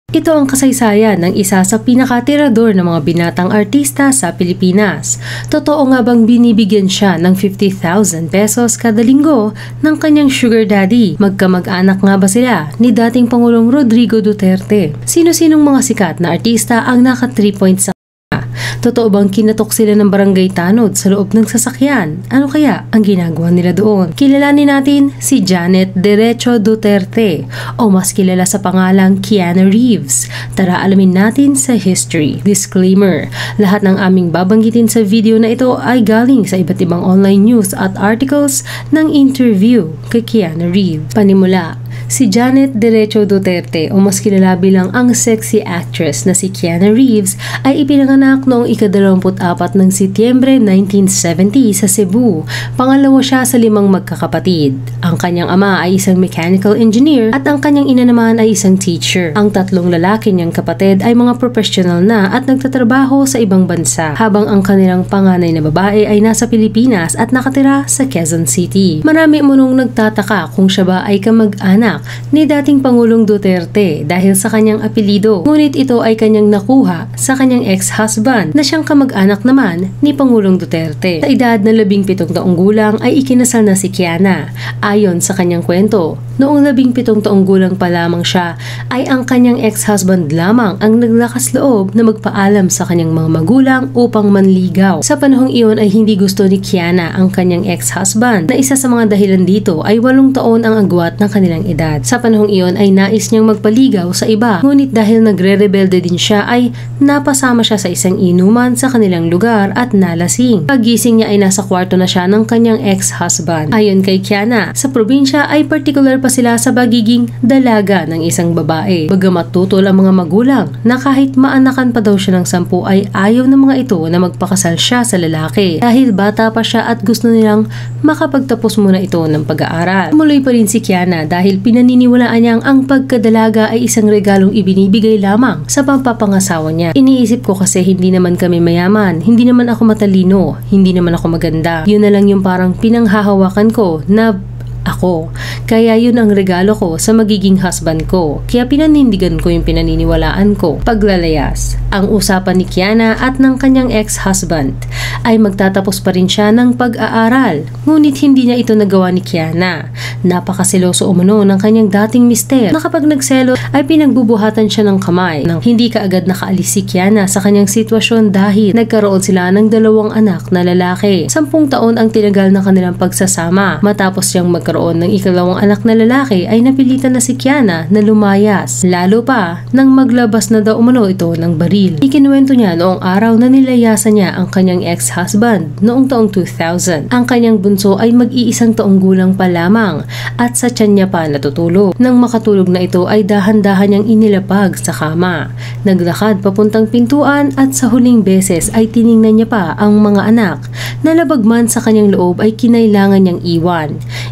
Ito ang kasaysayan ng isa sa pinakatirador ng mga binatang artista sa Pilipinas. Totoo nga bang binibigyan siya ng 50,000 pesos kada linggo ng kanyang sugar daddy? Magkamag-anak nga ba sila ni dating Pangulong Rodrigo Duterte? Sino-sinong mga sikat na artista ang naka 3 points sa Totoo bang kinatok sila ng barangay tanod sa loob ng sasakyan? Ano kaya ang ginagawa nila doon? Kilalanin natin si Janet Derecho Duterte o mas kilala sa pangalang Keanu Reeves. Tara alamin natin sa history. Disclaimer, lahat ng aming babanggitin sa video na ito ay galing sa iba't ibang online news at articles ng interview kay Keanu Reeves. Panimula, si Janet Derecho Duterte o mas kilala bilang ang sexy actress na si Keanu Reeves ay ipinanganak noong ika-24 ng Setyembre 1970 sa Cebu. Pangalawa siya sa 5 magkakapatid. Ang kanyang ama ay isang mechanical engineer at ang kanyang ina naman ay isang teacher. Ang 3 lalaki niyang kapatid ay mga professional na at nagtatrabaho sa ibang bansa, habang ang kanilang panganay na babae ay nasa Pilipinas at nakatira sa Quezon City. Marami munong nagtataka kung siya ba ay kamag-anak ni dating Pangulong Duterte dahil sa kanyang apelido. Ngunit ito ay kanyang nakuha sa kanyang ex-husband na siyang kamag-anak naman ni Pangulong Duterte. Sa edad na 17 taong gulang ay ikinasal na si Kiana. Ayon sa kanyang kwento, noong 17 taong gulang pa lamang siya ay ang kanyang ex-husband lamang ang naglakas loob na magpaalam sa kanyang mga magulang upang manligaw. Sa panahong iyon ay hindi gusto ni Kiana ang kanyang ex-husband na isa sa mga dahilan dito ay 8 taon ang agwat ng kanilang edad. Sa panahong iyon ay nais niyang magpaligaw sa iba, ngunit dahil nagre-rebelde din siya ay napasama siya sa isang inuman sa kanilang lugar at nalasing. Pagising niya ay nasa kwarto na siya ng kanyang ex-husband. Ayon kay Kiana, sa probinsya ay particular pa sila sa pagiging dalaga ng isang babae. Bagamat tutol ang mga magulang na kahit maanakan pa daw siya ng 10 ay ayaw ng mga ito na magpakasal siya sa lalaki dahil bata pa siya at gusto nilang makapagtapos muna ito ng pag-aaral. Tumuloy pa rin si Kiana dahil pinaniniwalaan niyang ang pagkadalaga ay isang regalong ibinibigay lamang sa pampapangasawa niya. Iniisip ko kasi hindi naman kami mayaman, hindi naman ako matalino, hindi naman ako maganda. Yun na lang yung parang pinanghahawakan ko na ako. Kaya yun ang regalo ko sa magiging husband ko. Kaya pinanindigan ko yung pinaniniwalaan ko. Paglalayas, ang usapan ni Kiana at ng kanyang ex-husband ay magtatapos pa rin siya ng pag-aaral. Ngunit hindi niya ito nagawa ni Kiana. Napakaseloso umano ng kanyang dating mister na kapag nagselo ay pinagbubuhatan siya ng kamay. Nang hindi kaagad nakaalis si Kiana sa kanyang sitwasyon dahil nagkaroon sila ng 2 anak na lalaki. 10 taon ang tinagal na kanilang pagsasama. Matapos siyang magkaroon ng ika-2 anak na lalaki ay napilitan na si Kiana na lumayas. Lalo pa nang maglabas na daw umano ito ng baril. Ikinuwento niya noong araw na nilayasan niya ang kanyang ex-husband noong taong 2000. Ang kanyang bunso ay mag-iisang taong gulang pa lamang at sa tiyan niya pa natutulog. Nang makatulog na ito ay dahan-dahan niyang inilapag sa kama. Naglakad papuntang pintuan at sa huling beses ay tiningnan niya pa ang mga anak na labag man sa kanyang loob ay kinailangan niyang iwan.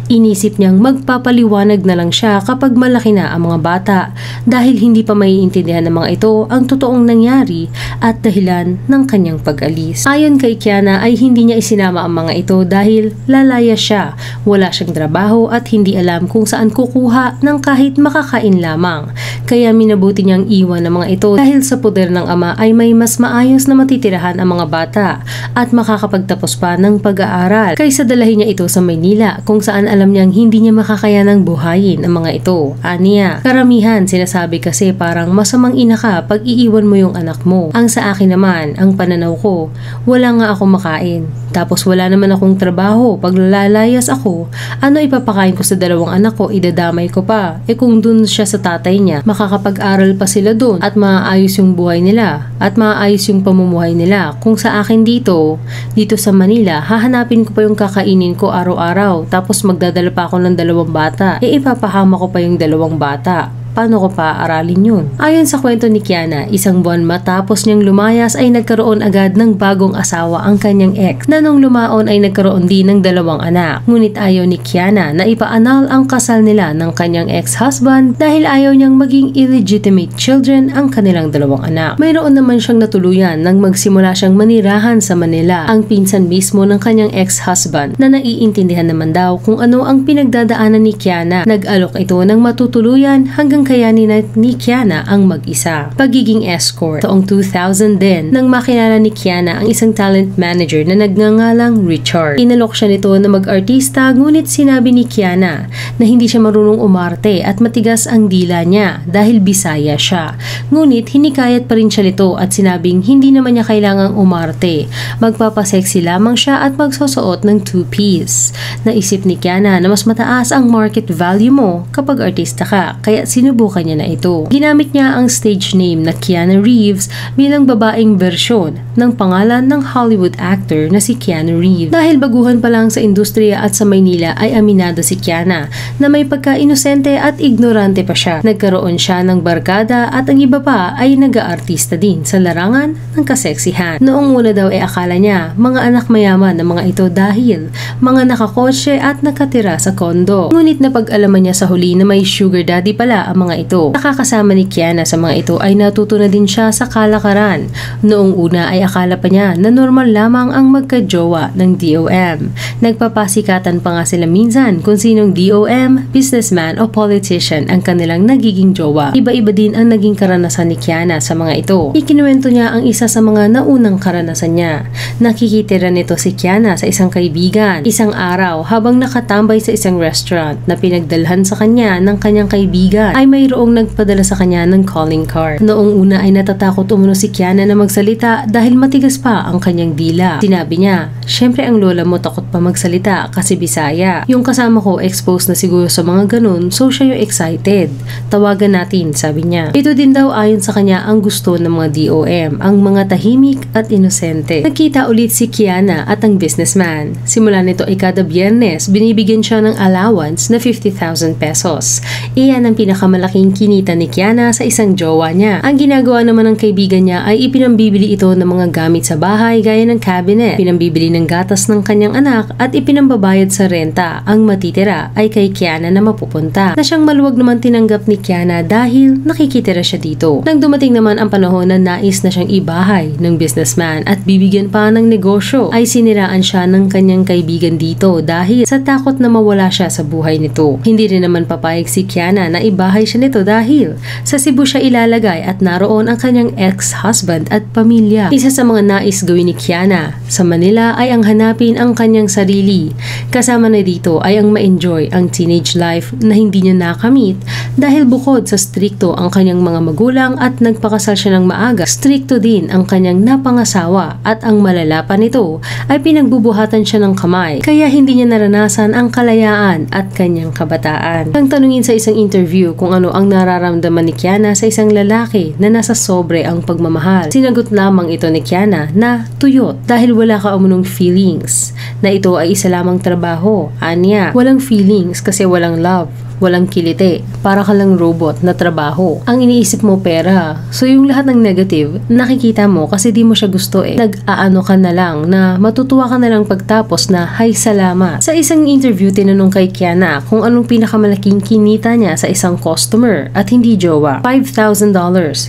Inisip niyang magpapaliwanag na lang siya kapag malaki na ang mga bata dahil hindi pa maiintindihan ng mga ito ang totoong nangyari at dahilan ng kanyang pag-alis. Ayon kay Kiana ay hindi niya isinama ang mga ito dahil lalaya siya, wala siyang trabaho at hindi alam kung saan kukuha ng kahit makakain lamang. Kaya minabuti niyang iwan ang mga ito dahil sa poder ng ama ay may mas maayos na matitirahan ang mga bata at makakapagtapos pa ng pag-aaral kaysa dalahin niya ito sa Maynila kung saan alam niyang hindi niya makakayanang buhayin ang mga ito. Aniya, karamihan sinasabi kasi parang masamang ina ka pag iiwan mo yung anak mo. Ang sa akin naman, ang pananaw ko, wala nga ako makain. Tapos wala naman akong trabaho. Pag lalayas ako, ano ipapakain ko sa 2 anak ko? Idadamay ko pa. Kung dun siya sa tatay niya, makakapag-aral pa sila dun at maayos yung buhay nila at maayos yung pamumuhay nila. Kung sa akin dito sa Manila, hahanapin ko pa yung kakainin ko araw-araw tapos magdadala pa ako ng 2 bata. Ipapahama ko pa yung 2 bata. Paano ko pa aralin yun? Ayon sa kwento ni Kiana, 1 buwan matapos niyang lumayas ay nagkaroon agad ng bagong asawa ang kanyang ex na nung lumaon ay nagkaroon din ng 2 anak. Ngunit ayaw ni Kiana na ipaanal ang kasal nila ng kanyang ex-husband dahil ayaw niyang maging illegitimate children ang kanilang 2 anak. Mayroon naman siyang natuluyan nang magsimula siyang manirahan sa Manila. Ang pinsan mismo ng kanyang ex-husband na naiintindihan naman daw kung ano ang pinagdadaanan ni Kiana. Nag-alok ito ng matutuluyan hanggang kayanin ni Kiana ang mag-isa. Pagiging escort. Taong 2000 din nang makilala ni Kiana ang isang talent manager na nagngangalang Richard. Inalok siya nito na mag-artista, ngunit sinabi ni Kiana na hindi siya marunong umarte at matigas ang dila niya dahil Bisaya siya. Ngunit hinikayat pa rin siya nito at sinabing hindi naman niya kailangang umarte. Magpapasexy lamang siya at magsusuot ng two-piece. Naisip ni Kiana na mas mataas ang market value mo kapag artista ka, kaya sinubukan niya na ito. Ginamit niya ang stage name na Keanu Reeves bilang babaeng versyon ng pangalan ng Hollywood actor na si Keanu Reeves. Dahil baguhan pa lang sa industriya at sa Maynila ay aminado si Kiana na may pagka-inosente at ignorante pa siya. Nagkaroon siya ng barkada at ang iba pa ay nag-aartista din sa larangan ng kaseksihan. Noong una daw ay akala niya mga anak mayaman na mga ito dahil mga nakakotse at nakatira sa kondo. Ngunit napag-alaman niya sa huli na may sugar daddy pala ang mga ito. Nakakasama ni Kiana sa mga ito ay natuto na din siya sa kalakaran. Noong una ay akala pa niya na normal lamang ang magka-jowa ng DOM. Nagpapasikatan pa nga sila minsan kung sinong DOM, businessman o politician ang kanilang nagiging jowa. Iba-iba din ang naging karanasan ni Kiana sa mga ito. Ikinuwento niya ang isa sa mga naunang karanasan niya. Nakikitira nito si Kiana sa isang kaibigan. Isang araw, habang nakatambay sa isang restaurant na pinagdalhan sa kanya ng kanyang kaibigan, ay mayroong nagpadala sa kanya ng calling card. Noong una ay natatakot umano si Kiana na magsalita dahil matigas pa ang kanyang dila. Sinabi niya, "Syempre ang lola mo takot pa magsalita kasi Bisaya. Yung kasama ko exposed na siguro sa mga ganun, so siya yung excited. Tawagan natin," sabi niya. Ito din daw ayon sa kanya ang gusto ng mga DOM, ang mga tahimik at inosente. Nagkita ulit si Kiana at ang businessman. Simula nito ay kada Biyernes, binibigyan siya ng allowance na 50,000 pesos. Iyan ang pinakamalaking kinita ni Kiana sa isang jowa niya. Ang ginagawa naman ng kaibigan niya ay ipinambibili ito ng mga gamit sa bahay gaya ng cabinet, pinambibili ng gatas ng kanyang anak at ipinambabayad sa renta. Ang matitira ay kay Kiana na mapupunta, na siyang maluwag naman tinanggap ni Kiana dahil nakikitira siya dito. Nang dumating naman ang panahon na nais na siyang ibahay ng businessman at bibigyan pa ng negosyo, ay siniraan siya ng kanyang kaibigan dito dahil sa takot na mawala siya sa buhay nito. Hindi rin naman papayag si Kiana na ibahay siya nito dahil sa Cebu siya ilalagay at naroon ang kanyang ex-husband at pamilya. Isa sa mga nais gawin ni Kiana sa Manila ay ang hanapin ang kanyang sarili. Kasama na dito ay ang ma-enjoy ang teenage life na hindi niya nakamit dahil bukod sa strikto ang kanyang mga magulang at nagpakasal siya ng maaga, strikto din ang kanyang napangasawa at ang malala pa nito ay pinagbubuhatan siya ng kamay kaya hindi niya naranasan ang kalayaan at kanyang kabataan. Nang tanungin sa isang interview kung ano ang nararamdaman ni Kiana sa isang lalaki na nasa sobre ang pagmamahal, sinagot lamang ito ni Kiana na tuyot dahil wala ka umunong feelings, na ito ay isa lamang trabaho. Anya, walang feelings kasi walang love. Walang kilite, para ka lang robot na trabaho. Ang iniisip mo pera. So yung lahat ng negative, nakikita mo kasi di mo siya gusto eh. Nag-aano ka na lang na matutuwa ka na lang pagtapos na hay salamat. Sa isang interview, tinanong kay Kiana kung anong pinakamalaking kinita niya sa isang customer at hindi jowa. $5,000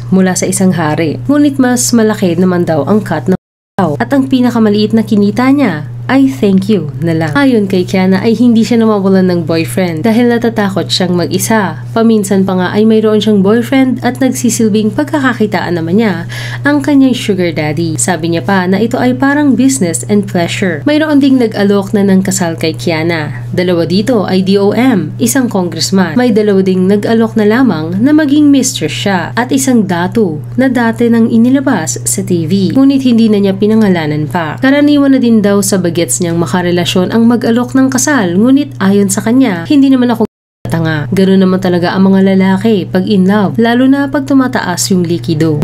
mula sa isang hari. Ngunit mas malaki naman daw ang cut na at ang pinakamaliit na kinita niya ay thank you na lang. Ayon kay Kiana ay hindi siya nawawalan ng boyfriend dahil natatakot siyang mag-isa. Paminsan pa nga ay mayroon siyang boyfriend at nagsisilbing pagkakakitaan naman niya ang kanyang sugar daddy. Sabi niya pa na ito ay parang business and pleasure. Mayroon ding nag-alok na ng kasal kay Kiana. Dalawa dito ay DOM, isang congressman. May dalawa ding nag-alok na lamang na maging mistress siya at isang datu na dati nang inilabas sa TV. Ngunit hindi na niya pinangalanan pa. Karaniwan na din daw sa gets niyang makarelasyon ang mag-alok ng kasal, ngunit ayon sa kanya, hindi naman ako tanga. Ganun naman talaga ang mga lalaki pag in love, lalo na pag tumataas yung likido.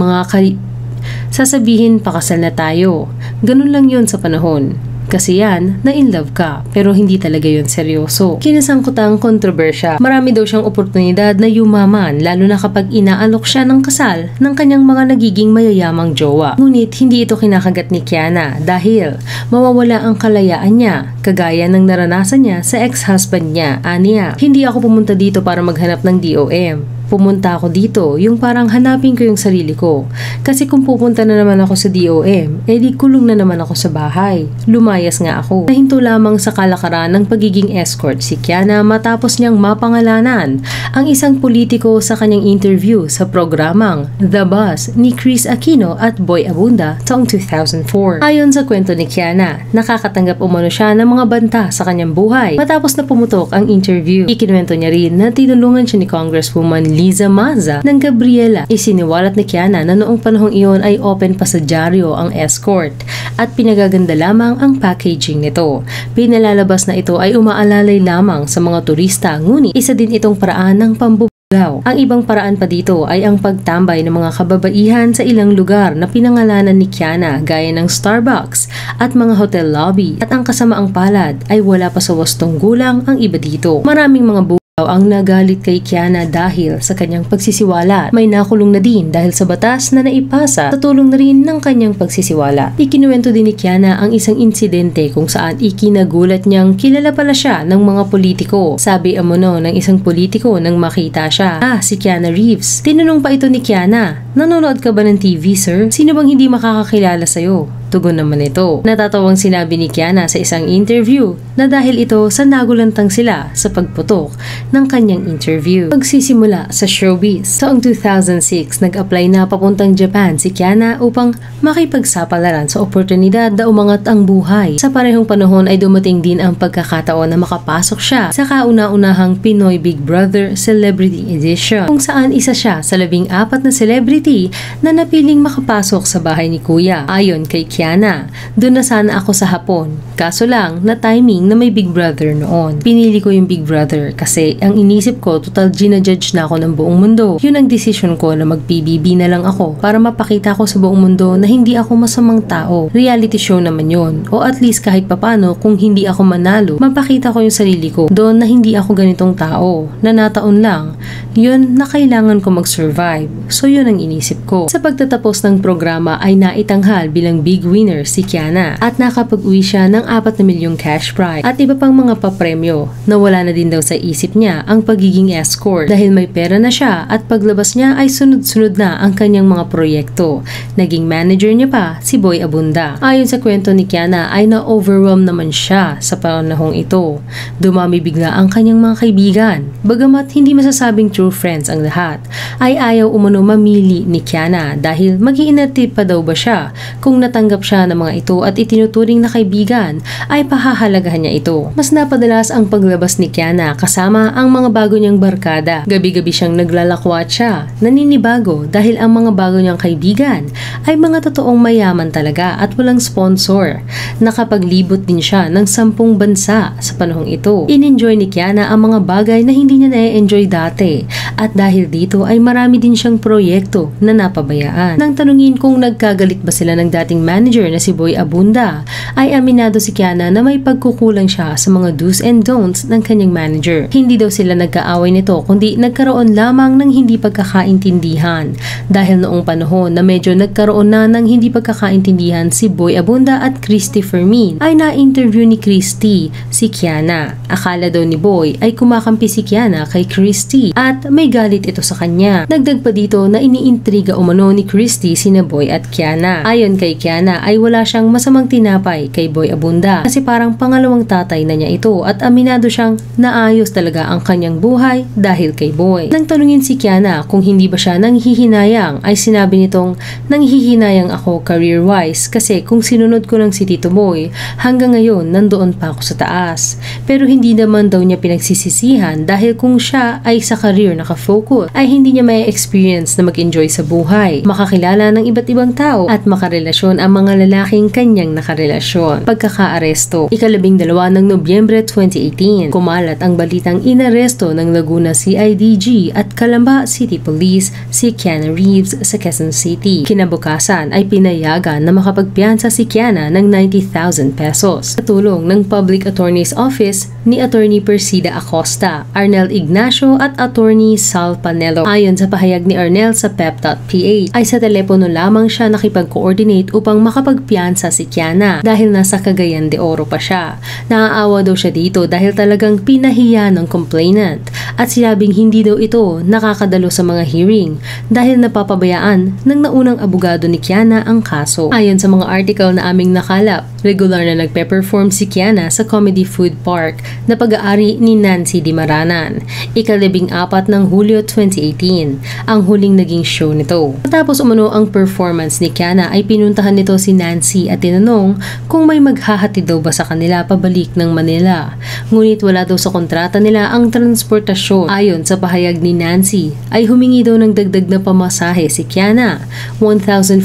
Sasabihin pakasal na tayo. Ganun lang yun sa panahon. Kasi yan, na in love ka, pero hindi talaga yun seryoso. Kinasangkutang kontrobersya. Marami daw siyang oportunidad na yumaman, lalo na kapag inaalok siya ng kasal ng kanyang mga nagiging mayayamang jowa. Ngunit hindi ito kinakagat ni Kiana dahil mawawala ang kalayaan niya, kagaya ng naranasan niya sa ex-husband niya. Aniya, hindi ako pumunta dito para maghanap ng DOM. Pumunta ako dito, yung parang hanapin ko yung sarili ko. Kasi kung pupunta na naman ako sa DOM, di kulong na naman ako sa bahay. Lumayas nga ako. Nahinto lamang sa kalakaran ng pagiging escort si Kiana matapos niyang mapangalanan ang isang politiko sa kanyang interview sa programang The Buzz ni Chris Aquino at Boy Abunda taong 2004. Ayon sa kwento ni Kiana, nakakatanggap umano siya ng mga banta sa kanyang buhay matapos na pumutok ang interview. Ikinuwento niya rin na tinulungan siya ni Congresswoman Liza Maza ng Gabriela. Isiniwalat ni Kiana na noong panahong iyon ay open pa sa dyaryo ang escort at pinagaganda lamang ang packaging nito. Pinalalabas na ito ay umaalalay lamang sa mga turista, ngunit isa din itong paraan ng pambubugaw. Ang ibang paraan pa dito ay ang pagtambay ng mga kababaihan sa ilang lugar na pinangalanan ni Kiana gaya ng Starbucks at mga hotel lobby, at ang kasamaang palad ay wala pa sa wastong gulang ang iba dito. Maraming mga ang nagalit kay Kiana dahil sa kanyang pagsisiwala. May nakulong na din dahil sa batas na naipasa sa tulong na rin ng kanyang pagsisiwala. Ikinuwento din ni Kiana ang isang insidente kung saan ikinagulat niyang kilala pala siya ng mga politiko. Sabi umano ng isang politiko nang makita siya, si Keanu Reeves. Tinanong pa ito ni Kiana, nanonood ka ba ng TV, sir? Sino bang hindi makakakilala sa'yo? Tugon naman ito. Natatawang sinabi ni Kiana sa isang interview na dahil ito sa nagulantang sila sa pagputok ng kanyang interview. Pagsisimula sa showbiz. Taong 2006, nag-apply na papuntang Japan si Kiana upang makipagsapalaran sa oportunidad na umangat ang buhay. Sa parehong panahon ay dumating din ang pagkakataon na makapasok siya sa kauna-unahang Pinoy Big Brother Celebrity Edition, kung saan isa siya sa 14 na celebrity na napiling makapasok sa bahay ni Kuya. Ayon kay Kiana, doon na sana ako sa Hapon. Kaso lang, na timing na may Big Brother noon. Pinili ko yung Big Brother kasi ang inisip ko, total ginajudge na ako ng buong mundo. Yun ang decision ko na mag-PBB na lang ako para mapakita ko sa buong mundo na hindi ako masamang tao. Reality show naman yun. O at least kahit papano, kung hindi ako manalo, mapakita ko yung sarili ko doon na hindi ako ganitong tao. Na nataon lang, yun na kailangan ko mag-survive. So yun ang inisip ko. Sa pagtatapos ng programa ay naitanghal bilang big winner si Kiana at nakapag-uwi siya ng 4 na milyong cash prize at iba pang mga papremyo. Nawala na din daw sa isip niya ang pagiging escort dahil may pera na siya at paglabas niya ay sunod-sunod na ang kanyang mga proyekto. Naging manager niya pa si Boy Abunda. Ayon sa kwento ni Kiana ay na-overwhelm naman siya sa panahong ito. Dumami bigla ang kanyang mga kaibigan. Bagamat hindi masasabing true friends ang lahat, ay ayaw umano mamili ni Kiana dahil mag-iinatid pa daw ba siya kung natanggap siya ng mga ito at itinuturing na kaibigan ay pahahalagahan niya ito. Mas napadalas ang paglabas ni Kiana kasama ang mga bago niyang barkada. Gabi-gabi siyang naglalakwat siya, naninibago dahil ang mga bago niyang kaibigan ay mga totoong mayaman talaga at walang sponsor. Nakapaglibot din siya ng 10 bansa sa panahong ito. In-enjoy ni Kiana ang mga bagay na hindi niya na-enjoy dati at dahil dito ay marami din siyang proyekto na napabayaan. Nang tanungin kung nagkagalit ba sila ng dating manager na si Boy Abunda, ay aminado si Kiana na may pagkukulang siya sa mga do's and don'ts ng kanyang manager. Hindi daw sila nagkaaway nito kundi nagkaroon lamang ng hindi pagkakaintindihan dahil noong panahon na medyo nagkaroon na ng hindi pagkakaintindihan si Boy Abunda at Christy Fermin ay na-interview ni Christy si Kiana. Akala daw ni Boy ay kumakampi si Kiana kay Christy at may galit ito sa kanya. Dagdag pa dito na iniintriga umano ni Christy sina Boy at Kiana. Ayon kay Kiana ay wala siyang masamang tinapay kay Boy Abunda kasi parang pangalawang tatay na niya ito at aminado siyang naayos talaga ang kanyang buhay dahil kay Boy. Nang tanungin si Kiana kung hindi ba siya nanghihinayang ay sinabi nitong nanghihinayang ako career-wise kasi kung sinunod ko lang si Tito Boy hanggang ngayon nandoon pa ako sa taas. Pero hindi naman daw niya pinagsisisihan dahil kung siya ay sa career nakafocus ay hindi niya may experience na mag-enjoy sa buhay, makakilala ng iba't ibang tao at makarelasyon ang mga lalaking kanyang nakarelasyon. Pagkakaaresto, 12 ng Nobyembre 2018, kumalat ang balitang inaresto ng Laguna CIDG at Calamba City Police si Keanu Reeves sa Quezon City. Kinabukasan ay pinayagan na makapagpiyansa si Kiana ng 90,000 pesos sa tulong ng Public Attorney's Office ni Attorney Persida Acosta, Arnel Ignacio at Attorney Sal Panelo. Ayon sa pahayag ni Arnel sa pep.ph ay sa telepono lamang siya nakipag-coordinate upang makapagpiyansa si Kiana dahil nasa Cagayan de Oro pa siya. Naaawa daw siya dito dahil talagang pinahiya ng complainant at sinabing hindi daw ito nakakadalo sa mga hearing dahil napapabayaan ng naunang abogado ni Kiana ang kaso. Ayon sa mga article na aming nakalap, regular na nagpe-perform si Kiana sa Comedy Food Park na pag-aari ni Nancy Di Maranan. Ika-14 ng Hulyo 2018, ang huling naging show nito. Matapos umano ang performance ni Kiana ay pinuntahan nito si Nancy at tinanong kung may maghahatid daw ba sa kanila pabalik ng Manila. Ngunit wala daw sa kontrata nila ang transportasyon. Ayon sa pahayag ni Nancy, ay humingi daw ng dagdag na pamasahe si Kiana, 1,500,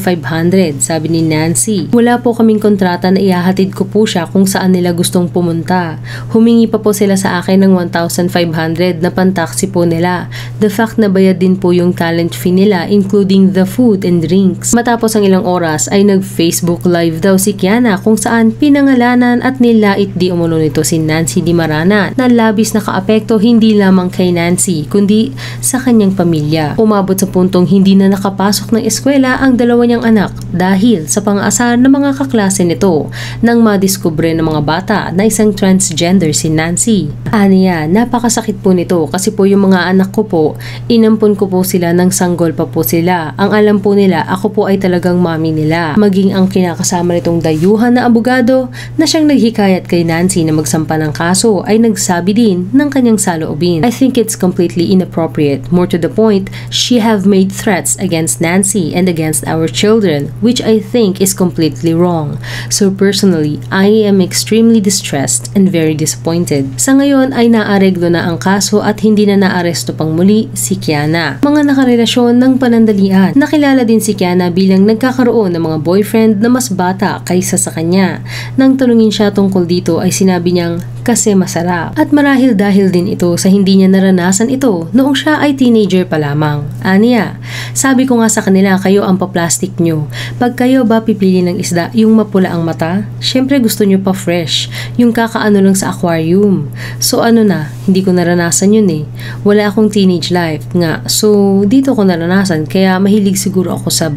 sabi ni Nancy. Wala po kaming kontrata na ihahatid ko po siya kung saan nila gustong pumunta. Humingi pa po sila sa akin ng 1,500 na pantaksi po nila. The fact na bayad din po yung talent fee nila including the food and drinks. Matapos ang ilang oras ay nag-Facebook live daw si Kiana kung saan pinangalanan at nilait di umano nito si Nancy Di Maranan na labis na kaapekto hindi lamang kay Nancy kundi sa kanyang pamilya. Umabot sa puntong hindi na nakapasok ng eskwela ang dalawa niyang anak dahil sa pang-aasar ng mga kaklase nito nang madiskubre ng mga bata na isang transgender si Nancy. Aniya, napakasakit po nito kasi po yung mga anak ko po, inampon ko po sila ng sanggol pa po sila. Ang alam po nila, ako po ay talagang mami nila. Maging ang kinakasama nitong dayuhan na abogado na siyang naghikayat kay Nancy na magsampa ng kaso ay nagsabi din ng kanyang saloobin. I think it's completely inappropriate. More to the point, she have made threats against Nancy and against our children, which I think is completely wrong. So personally, I am extremely distressed and very disappointed. Sa ngayon ay naareglo na ang kaso at hindi na naaresto pang muli si Kiana. Mga nakarelasyon ng panandalian. Nakilala din si Kiana bilang nagkakaroon ng mga boyfriend na mas bata kaysa sa kanya. Nang tanungin siya tungkol dito ay sinabi niyang kasi masarap. At marahil dahil din ito sa hindi niya naranasan ito noong siya ay teenager pa lamang. Aniya, sabi ko nga sa kanila kayo ang pa-plastic nyo. Pag kayo ba pipili ng isda yung mapula ang mata, syempre gusto nyo pa fresh. Yung kakaano lang sa aquarium. So ano na, hindi ko naranasan yun eh. Wala akong teenage life nga. So dito ko naranasan kaya mahilig siguro ako sa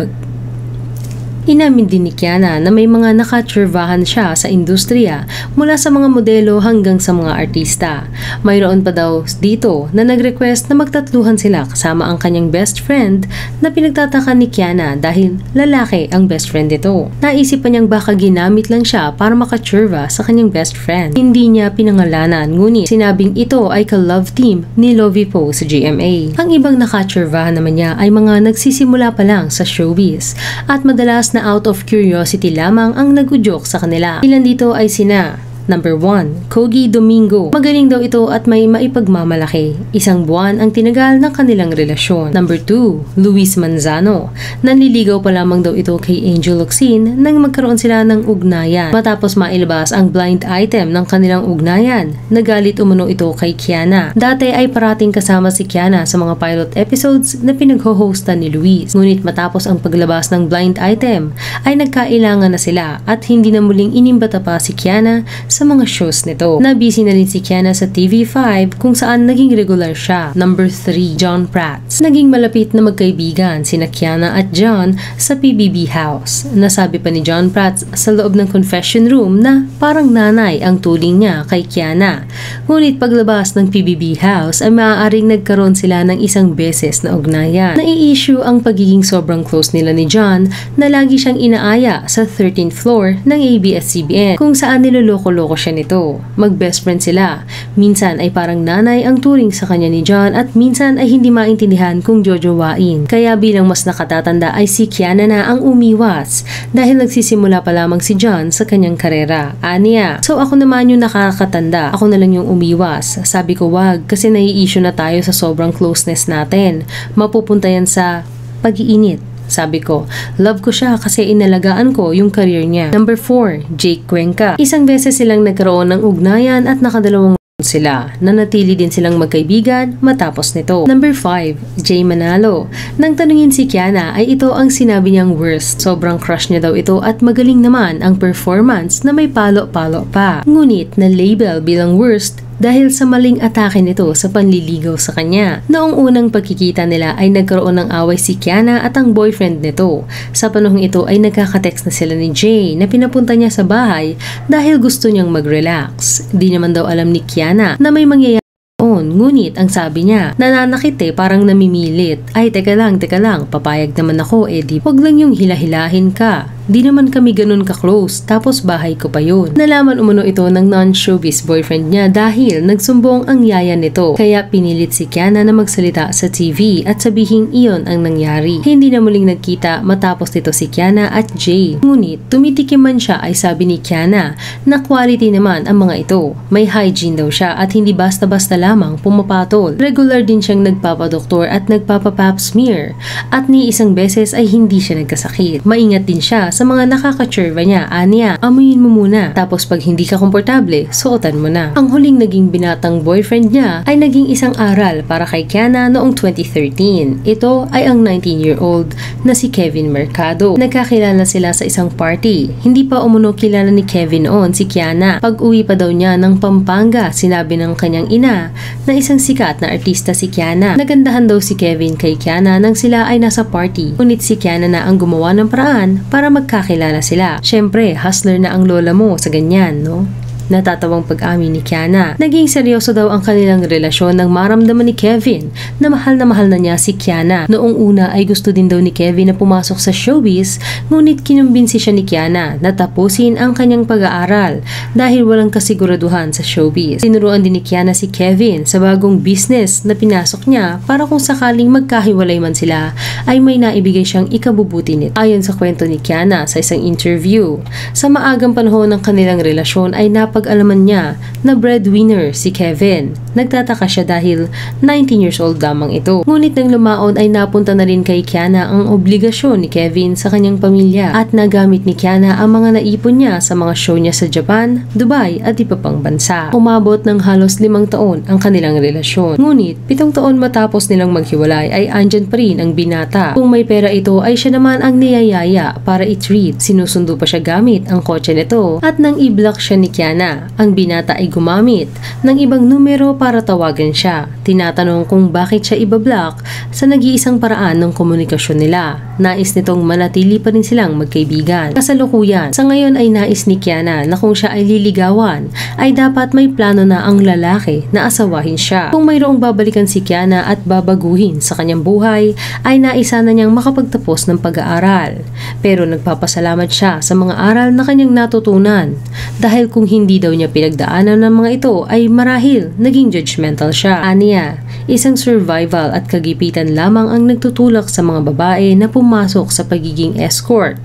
Inamin din ni Kiana na may mga nakatsurvahan siya sa industriya mula sa mga modelo hanggang sa mga artista. Mayroon pa daw dito na nag-request na magtatluhan sila kasama ang kanyang best friend na pinagtataka ni Kiana dahil lalaki ang best friend nito. Naisip pa niyang baka ginamit lang siya para makatsurva sa kanyang best friend. Hindi niya pinangalanan ngunit sinabing ito ay ka-love team ni Lovie Poe sa GMA. Ang ibang nakatsurvahan naman niya ay mga nagsisimula pa lang sa showbiz at madalas na out of curiosity lamang ang nag-udyok sa kanila. Ilan dito ay sina Number 1, Kogi Domingo. Magaling daw ito at may maipagmamalaki. 1 buwan ang tinagal ng kanilang relasyon. Number 2, Luis Manzano. Nanliligaw pa lamang daw ito kay Angel Locsin nang magkaroon sila ng ugnayan. Matapos mailabas ang blind item ng kanilang ugnayan, nagalit umano ito kay Kiana. Dati ay parating kasama si Kiana sa mga pilot episodes na pinagho-hostan ni Luis. Ngunit matapos ang paglabas ng blind item, ay nagkailangan na sila at hindi na muling inimbata pa si Kiana sa mga shows nito. Nabisi na rin si Kiana sa TV5 kung saan naging regular siya. Number 3, John Prats. Naging malapit na magkaibigan sina Kiana at John sa PBB House. Nasabi pa ni John Prats sa loob ng confession room na parang nanay ang tuling niya kay Kiana. Ngunit paglabas ng PBB House ay maaaring nagkaroon sila ng isang beses na ugnayan. Nai-issue ang pagiging sobrang close nila ni John na lagi siyang inaaya sa 13th floor ng ABS-CBN kung saan niloloko-loko siya nito. Mag-best friend sila. Minsan ay parang nanay ang turing sa kanya ni John at minsan ay hindi maintindihan kung jojowain. Kaya bilang mas nakatatanda ay si Kiana na ang umiwas dahil nagsisimula pa lamang si John sa kanyang karera. Aniya, so ako naman yung nakakatanda. Ako na lang yung umiwas. Sabi ko wag kasi nai-issue na tayo sa sobrang closeness natin. Mapupunta yan sa pag-iinit. Sabi ko, love ko siya kasi inalagaan ko yung career niya. Number 4, Jake Cuenca. Isang beses silang nagkaroon ng ugnayan at nakadalawang sila. Nanatili din silang magkaibigan matapos nito. Number 5, Jay Manalo. Nang tanungin si Kiana ay ito ang sinabi niyang worst. Sobrang crush niya daw ito at magaling naman ang performance na may palo-palo pa. Ngunit na label bilang worst dahil sa maling atake nito sa panliligaw sa kanya. Noong unang pagkikita nila ay nagkaroon ng away si Kiana at ang boyfriend nito. Sa panahong ito ay nagkakatext na sila ni Jay na pinapunta niya sa bahay dahil gusto niyang mag-relax. Di naman daw alam ni Kiana na may mangyayari. Ngunit ang sabi niya, nananakit parang namimilit. Ay teka lang, papayag naman ako di wag lang yung hilahilahin ka. Di naman kami ganun ka-close, tapos bahay ko pa yun. Nalaman umano ito ng non-showbiz boyfriend niya dahil nagsumbong ang yaya nito. Kaya pinilit si Kiana na magsalita sa TV at sabihing iyon ang nangyari. Hindi na muling nagkita matapos nito si Kiana at Jay. Ngunit tumitikim man siya ay sabi ni Kiana na quality naman ang mga ito. May hygiene daw siya at hindi basta-basta lamang pumapatol. Regular din siyang nagpapadoktor at nagpapapap smear at ni isang beses ay hindi siya nagkasakit. Maingat din siya sa mga nakakatsurva niya. Anya, amuyin mo muna. Tapos pag hindi ka komportable, suotan mo na. Ang huling naging binatang boyfriend niya ay naging isang aral para kay Kiana noong 2013. Ito ay ang 19-year-old na si Kevin Mercado. Nagkakilala sila sa isang party. Hindi pa umuno kilala ni Kevin noon si Kiana. Pag-uwi pa daw niya ng Pampanga, sinabi ng kanyang ina na isang sikat na artista si Kiana. Nagandahan daw si Kevin kay Kiana nang sila ay nasa party. Ngunit si Kiana na ang gumawa ng paraan para magkakilala sila. Syempre, hustler na ang lola mo sa ganyan, no? Natatawang pag-amin ni Kiana. Naging seryoso daw ang kanilang relasyon nang maramdaman ni Kevin na mahal na niya si Kiana. Noong una ay gusto din daw ni Kevin na pumasok sa showbiz, ngunit kinumbinsi siya ni Kiana na tapusin ang kanyang pag-aaral dahil walang kasiguraduhan sa showbiz. Tinuruan din ni Kiana si Kevin sa bagong business na pinasok niya para kung sakaling magkahiwalay man sila ay may naibigay siyang ikabubuti nito. Ayon sa kwento ni Kiana sa isang interview, sa maagang panahon ng kanilang relasyon ay napag-alaman niya na breadwinner si Kevin. Nagtataka siya dahil 19 years old lamang ito. Ngunit nang lumaon ay napunta na rin kay Kiana ang obligasyon ni Kevin sa kanyang pamilya at nagamit ni Kiana ang mga naipon niya sa mga show niya sa Japan, Dubai at iba pang bansa. Umabot ng halos 5 taon ang kanilang relasyon. Ngunit 7 taon matapos nilang maghiwalay ay andyan pa rin ang binata. Kung may pera ito ay siya naman ang niyayaya para i-treat. Sinusundo pa siya gamit ang kotse nito at nang i-block siya ni Kiana, ang binata ay gumamit ng ibang numero para tawagan siya. Tinatanong kung bakit siya ibablock sa nag-iisang paraan ng komunikasyon nila. Nais nitong manatili pa rin silang magkaibigan. Kasalukuyan, sa ngayon ay nais ni Kiana na kung siya ay liligawan, ay dapat may plano na ang lalaki na asawahin siya. Kung mayroong babalikan si Kiana at babaguhin sa kanyang buhay, ay naisa na niyang makapagtapos ng pag-aaral. Pero nagpapasalamat siya sa mga aral na kanyang natutunan dahil kung hindi daw niya pinagdaanan ng mga ito ay marahil naging judgmental siya. Aniya, isang survival at kagipitan lamang ang nagtutulak sa mga babae na pumasok sa pagiging escort.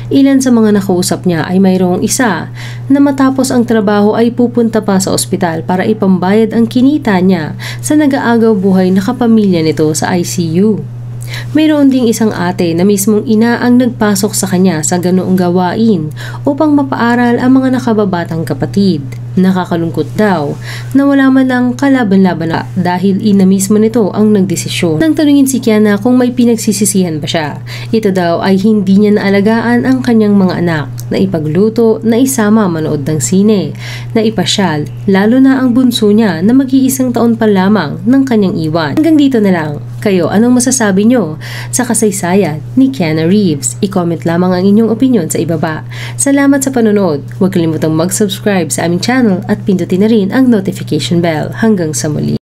Ilan sa mga nakausap niya ay mayroong isa na matapos ang trabaho ay pupunta pa sa ospital para ipambayad ang kinita niya sa nag-aagaw buhay na kapamilya nito sa ICU. Mayroon ding isang ate na mismong ina ang nagpasok sa kanya sa ganoong gawain upang mapaaral ang mga nakababatang kapatid. Nakakalungkot daw na wala man lang kalaban-laban na dahil ina mismo nito ang nagdesisyon. Nang tanungin si Kiana kung may pinagsisisihan ba siya, ito daw ay hindi niya naalagaan ang kanyang mga anak, na ipagluto, na isama manood ng sine, na ipasyal, lalo na ang bunso niya na mag-iisang taon pa lamang ng kanyang iwan. Hanggang dito na lang. Kayo, anong masasabi nyo sa kasaysayan ni Kiana Reeves? I-comment lamang ang inyong opinion sa ibaba. Salamat sa panonood. Huwag kalimutang mag-subscribe sa aming channel at pindutin na rin ang notification bell. Hanggang sa muli.